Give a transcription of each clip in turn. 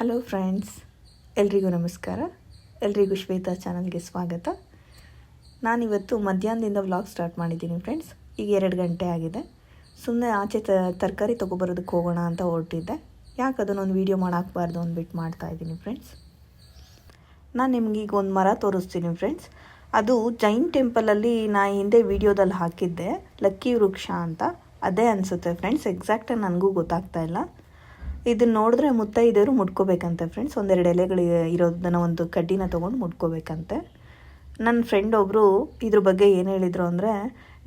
Hello friends, ಎಲ್ರಿಗೂ ನಮಸ್ಕಾರ. ಎಲ್ರಿಗೂ ಶ್ವೇತಾ ಚಾನಲ್ಗೆ ಸ್ವಾಗತ. ನಾನಿವತ್ತು ಮಧ್ಯಾಹ್ನದಿಂದ ವ್ಲಾಗ್ ಸ್ಟಾರ್ಟ್ ಮಾಡಿದ್ದೀನಿ ಫ್ರೆಂಡ್ಸ್. ಈಗ 2 ಗಂಟೆ ಆಗಿದೆ. ಸುಮ್ಮನೆ ಆಚೆ ತರಕಾರಿ ತೊಗೊಬರೋದಕ್ಕೆ ಹೋಗೋಣ ಅಂತ ಹೊರಟಿದ್ದೆ. ಯಾಕೆ ಅದನ್ನೊಂದು ವೀಡಿಯೋ ಮಾಡಾಕಬಾರ್ದು ಅಂದ್ಬಿಟ್ಟು ಮಾಡ್ತಾಯಿದ್ದೀನಿ ಫ್ರೆಂಡ್ಸ್. ನಾನು ನಿಮ್ಗೆ ಈಗ ಒಂದು ಮರ ತೋರಿಸ್ತೀನಿ ಫ್ರೆಂಡ್ಸ್. ಅದು ಜೈನ್ ಟೆಂಪಲಲ್ಲಿ ನಾನು ಹಿಂದೆ ವೀಡಿಯೋದಲ್ಲಿ ಹಾಕಿದ್ದೆ, ಲಕ್ಕಿ ವೃಕ್ಷ ಅಂತ. ಅದೇ ಅನಿಸುತ್ತೆ ಫ್ರೆಂಡ್ಸ್. ಎಕ್ಸಾಕ್ಟಾಗಿ ನನಗೂ ಗೊತ್ತಾಗ್ತಾ ಇಲ್ಲ. ಇದನ್ನು ನೋಡಿದ್ರೆ ಮುತ್ತೈದೆಯರು ಮುಟ್ಕೋಬೇಕಂತೆ ಫ್ರೆಂಡ್ಸ್. 1-2 ಎಲೆಗಳು ಇರೋದನ್ನು ಒಂದು ಕಡ್ಡಿನ ತೊಗೊಂಡು ಮುಟ್ಕೋಬೇಕಂತೆ. ನನ್ನ ಫ್ರೆಂಡ್ ಒಬ್ಬರು ಇದ್ರ ಬಗ್ಗೆ ಏನು ಹೇಳಿದರು ಅಂದರೆ,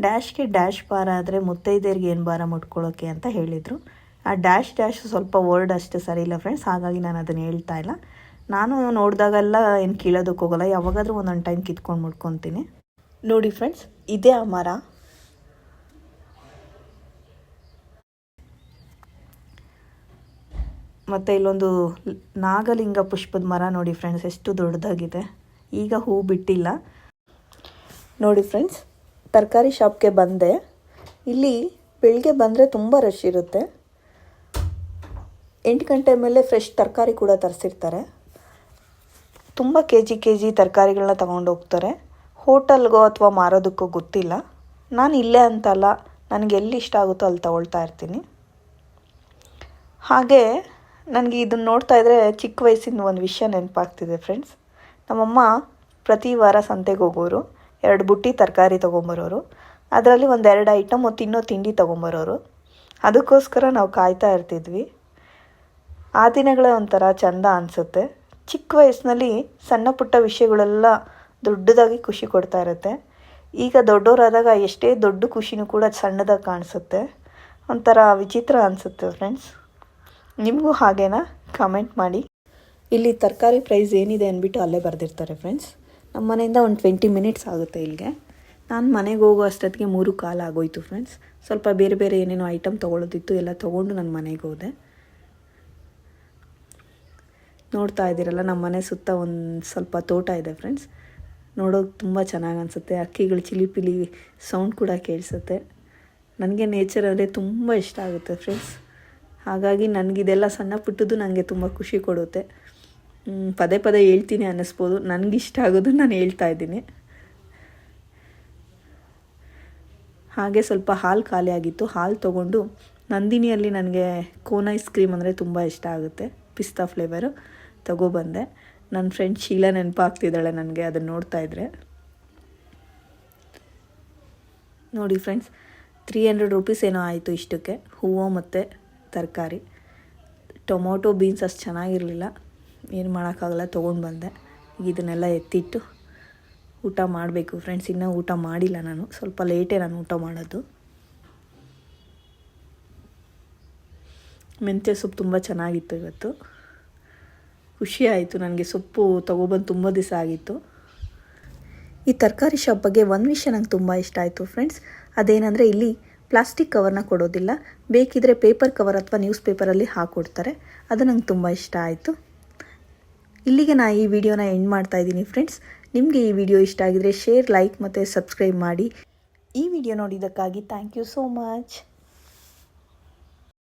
ಡ್ಯಾಶ್ಗೆ ಡ್ಯಾಶ್ ಭಾರ ಆದರೆ ಮುತ್ತೈದೆಯರಿಗೆ ಏನು ಭಾರ ಮುಟ್ಕೊಳ್ಳೋಕ್ಕೆ ಅಂತ ಹೇಳಿದರು. ಆ ಡ್ಯಾಶ್ ಸ್ವಲ್ಪ ವರ್ಡ್ ಅಷ್ಟು ಸರಿ ಇಲ್ಲ ಫ್ರೆಂಡ್ಸ್, ಹಾಗಾಗಿ ನಾನು ಅದನ್ನು ಹೇಳ್ತಾ ಇಲ್ಲ. ನಾನು ನೋಡಿದಾಗೆಲ್ಲ ಏನು ಕೀಳೋದಕ್ಕೆ ಹೋಗಲ್ಲ, ಯಾವಾಗಾದರೂ ಒಂದೊಂದು ಟೈಮ್ ಕಿತ್ಕೊಂಡು ಮುಟ್ಕೊತೀನಿ. ನೋಡಿ ಫ್ರೆಂಡ್ಸ್, ಇದೇ ಆ ಮರ. ಮತ್ತು ಇಲ್ಲೊಂದು ನಾಗಲಿಂಗ ಪುಷ್ಪದ ಮರ ನೋಡಿ ಫ್ರೆಂಡ್ಸ್, ಎಷ್ಟು ದೊಡ್ಡದಾಗಿದೆ. ಈಗ ಹೂ ಬಿಟ್ಟಿಲ್ಲ. ನೋಡಿ ಫ್ರೆಂಡ್ಸ್, ತರಕಾರಿ ಶಾಪ್ಗೆ ಬಂದೆ. ಇಲ್ಲಿ ಬೆಳಿಗ್ಗೆ ಬಂದರೆ ತುಂಬ ರಶ್ ಇರುತ್ತೆ. 8 ಗಂಟೆ ಮೇಲೆ ಫ್ರೆಶ್ ತರಕಾರಿ ಕೂಡ ತರಿಸಿರ್ತಾರೆ. ತುಂಬ ಕೆ ಜಿ ತರಕಾರಿಗಳನ್ನ ತಗೊಂಡು ಹೋಗ್ತಾರೆ. ಹೋಟೆಲ್ಗೋ ಅಥವಾ ಮಾರೋದಕ್ಕೋ ಗೊತ್ತಿಲ್ಲ. ನಾನು ಇಲ್ಲೇ ಅಂತಲ್ಲ, ನನಗೆ ಎಲ್ಲಿ ಇಷ್ಟ ಆಗುತ್ತೋ ಅಲ್ಲಿ ತಗೊಳ್ತಾ ಇರ್ತೀನಿ. ಹಾಗೆ ನನಗೆ ಇದನ್ನು ನೋಡ್ತಾ ಇದ್ದರೆ ಚಿಕ್ಕ ವಯಸ್ಸಿನ ಒಂದು ವಿಷಯ ನೆನಪಾಗ್ತಿದೆ ಫ್ರೆಂಡ್ಸ್. ನಮ್ಮಮ್ಮ ಪ್ರತಿ ವಾರ ಸಂತೆಗೆ ಹೋಗೋರು, 2 ಬುಟ್ಟಿ ತರಕಾರಿ ತೊಗೊಂಬರೋರು. ಅದರಲ್ಲಿ 1-2 ಐಟಮ್ ತಿನ್ನೋ ತಿಂಡಿ ತೊಗೊಂಬರೋರು. ಅದಕ್ಕೋಸ್ಕರ ನಾವು ಕಾಯ್ತಾ ಇರ್ತಿದ್ವಿ. ಆ ದಿನಗಳೇ ಒಂಥರ ಚೆಂದ ಅನಿಸುತ್ತೆ. ಚಿಕ್ಕ ವಯಸ್ಸಿನಲ್ಲಿ ಸಣ್ಣ ಪುಟ್ಟ ವಿಷಯಗಳೆಲ್ಲ ದೊಡ್ಡದಾಗಿ ಖುಷಿ ಕೊಡ್ತಾ ಇರುತ್ತೆ. ಈಗ ದೊಡ್ಡವರಾದಾಗ ಎಷ್ಟೇ ದೊಡ್ಡ ಖುಷಿನೂ ಕೂಡ ಸಣ್ಣದಾಗಿ ಕಾಣಿಸುತ್ತೆ. ಒಂಥರ ವಿಚಿತ್ರ ಅನಿಸುತ್ತೆ ಫ್ರೆಂಡ್ಸ್. ನಿಮಗೂ ಹಾಗೇನಾ? ಕಮೆಂಟ್ ಮಾಡಿ. ಇಲ್ಲಿ ತರಕಾರಿ ಪ್ರೈಸ್ ಏನಿದೆ ಅಂದ್ಬಿಟ್ಟು ಅಲ್ಲೇ ಬರೆದಿರ್ತಾರೆ ಫ್ರೆಂಡ್ಸ್. ನಮ್ಮ ಮನೆಯಿಂದ ಒಂದು 20 ಮಿನಿಟ್ಸ್ ಆಗುತ್ತೆ ಇಲ್ಲಿಗೆ. ನಾನು ಮನೆಗೆ ಹೋಗೋ ಅಷ್ಟೊತ್ತಿಗೆ 3:15 ಆಗೋಯ್ತು ಫ್ರೆಂಡ್ಸ್. ಸ್ವಲ್ಪ ಬೇರೆ ಏನೇನೋ ಐಟಮ್ ತೊಗೊಳೋದಿತ್ತು, ಎಲ್ಲ ತೊಗೊಂಡು ನಾನು ಮನೆಗೆ ಹೋದೆ. ನೋಡ್ತಾ ಇದ್ದೀರಲ್ಲ, ನಮ್ಮ ಮನೆ ಸುತ್ತ ಒಂದು ಸ್ವಲ್ಪ ತೋಟ ಇದೆ ಫ್ರೆಂಡ್ಸ್. ನೋಡೋಕೆ ತುಂಬ ಚೆನ್ನಾಗಿ ಅನಿಸುತ್ತೆ. ಹಕ್ಕಿಗಳು ಚಿಲಿಪಿಲಿ ಸೌಂಡ್ ಕೂಡ ಕೇಳಿಸುತ್ತೆ. ನನಗೆ ನೇಚರ್ ಅಂದರೆ ತುಂಬ ಇಷ್ಟ ಆಗುತ್ತೆ ಫ್ರೆಂಡ್ಸ್. ಹಾಗಾಗಿ ನನಗಿದೆಲ್ಲ ಸಣ್ಣ ಪುಟ್ಟದ್ದು ನನಗೆ ತುಂಬ ಖುಷಿ ಕೊಡುತ್ತೆ. ಪದೇ ಹೇಳ್ತೀನಿ ಅನ್ನಿಸ್ಬೋದು. ನನಗಿಷ್ಟ ಆಗೋದು ನಾನು ಹೇಳ್ತಾ ಇದ್ದೀನಿ. ಹಾಗೆ ಸ್ವಲ್ಪ ಹಾಲು ಖಾಲಿ ಆಗಿತ್ತು. ಹಾಲು ತೊಗೊಂಡು ನಂದಿನಿಯಲ್ಲಿ ನನಗೆ ಕೋನ್ ಐಸ್ ಕ್ರೀಮ್ ಅಂದರೆ ತುಂಬ ಇಷ್ಟ ಆಗುತ್ತೆ, ಪಿಸ್ತಾ ಫ್ಲೇವರು, ತಗೊಬಂದೆ. ನನ್ನ ಫ್ರೆಂಡ್ ಶೀಲಾ ನೆನಪಾಗ್ತಿದ್ದಾಳೆ ನನಗೆ ಅದನ್ನು ನೋಡ್ತಾ ಇದ್ದರೆ. ನೋಡಿ ಫ್ರೆಂಡ್ಸ್, 300 ರೂಪೀಸ್ ಏನೋ ಆಯಿತು ಇಷ್ಟಕ್ಕೆ, ಹೂವು ಮತ್ತು ತರಕಾರಿ. ಟೊಮೊಟೊ ಬೀನ್ಸ್ ಅಷ್ಟು ಚೆನ್ನಾಗಿರಲಿಲ್ಲ, ಏನು ಮಾಡೋಕ್ಕಾಗಲ್ಲ, ತೊಗೊಂಡು ಬಂದೆ. ಇದನ್ನೆಲ್ಲ ಎತ್ತಿಟ್ಟು ಊಟ ಮಾಡಬೇಕು ಫ್ರೆಂಡ್ಸ್. ಇನ್ನೂ ಊಟ ಮಾಡಿಲ್ಲ ನಾನು, ಸ್ವಲ್ಪ ಲೇಟೇ ನಾನು ಊಟ ಮಾಡೋದು. ಮೆಂತ್ಯ ಸೊಪ್ಪು ತುಂಬ ಚೆನ್ನಾಗಿತ್ತು ಇವತ್ತು. ಖುಷಿ ಆಯಿತು ನನಗೆ, ಸೊಪ್ಪು ತೊಗೊಬಂದು ತುಂಬ ದಿವಸ ಆಗಿತ್ತು. ಈ ತರಕಾರಿ ಶಾಪ್ ಬಗ್ಗೆ ಒಂದು ವಿಷಯ ನಂಗೆ ತುಂಬ ಇಷ್ಟ ಆಯಿತು ಫ್ರೆಂಡ್ಸ್. ಅದೇನೆಂದರೆ, ಇಲ್ಲಿ ಪ್ಲಾಸ್ಟಿಕ್ ಕವರ್ನ ಕೊಡೋದಿಲ್ಲ, ಬೇಕಿದ್ರೆ ಪೇಪರ್ ಕವರ್ ಅಥವಾ ನ್ಯೂಸ್ ಪೇಪರಲ್ಲಿ ಹಾಕ್ಕೊಡ್ತಾರೆ. ಅದು ನಂಗೆ ತುಂಬ ಇಷ್ಟ ಆಯಿತು. ಇಲ್ಲಿಗೆ ನಾನು ಈ ವಿಡಿಯೋನ ಎಂಡ್ ಮಾಡ್ತಾ ಇದ್ದೀನಿ ಫ್ರೆಂಡ್ಸ್. ನಿಮಗೆ ಈ ವಿಡಿಯೋ ಇಷ್ಟ ಆಗಿದರೆ ಶೇರ್, ಲೈಕ್ ಮತ್ತು ಸಬ್ಸ್ಕ್ರೈಬ್ ಮಾಡಿ. ಈ ವಿಡಿಯೋ ನೋಡಿದ್ದಕ್ಕಾಗಿ ಥ್ಯಾಂಕ್ ಯು ಸೋ ಮಚ್.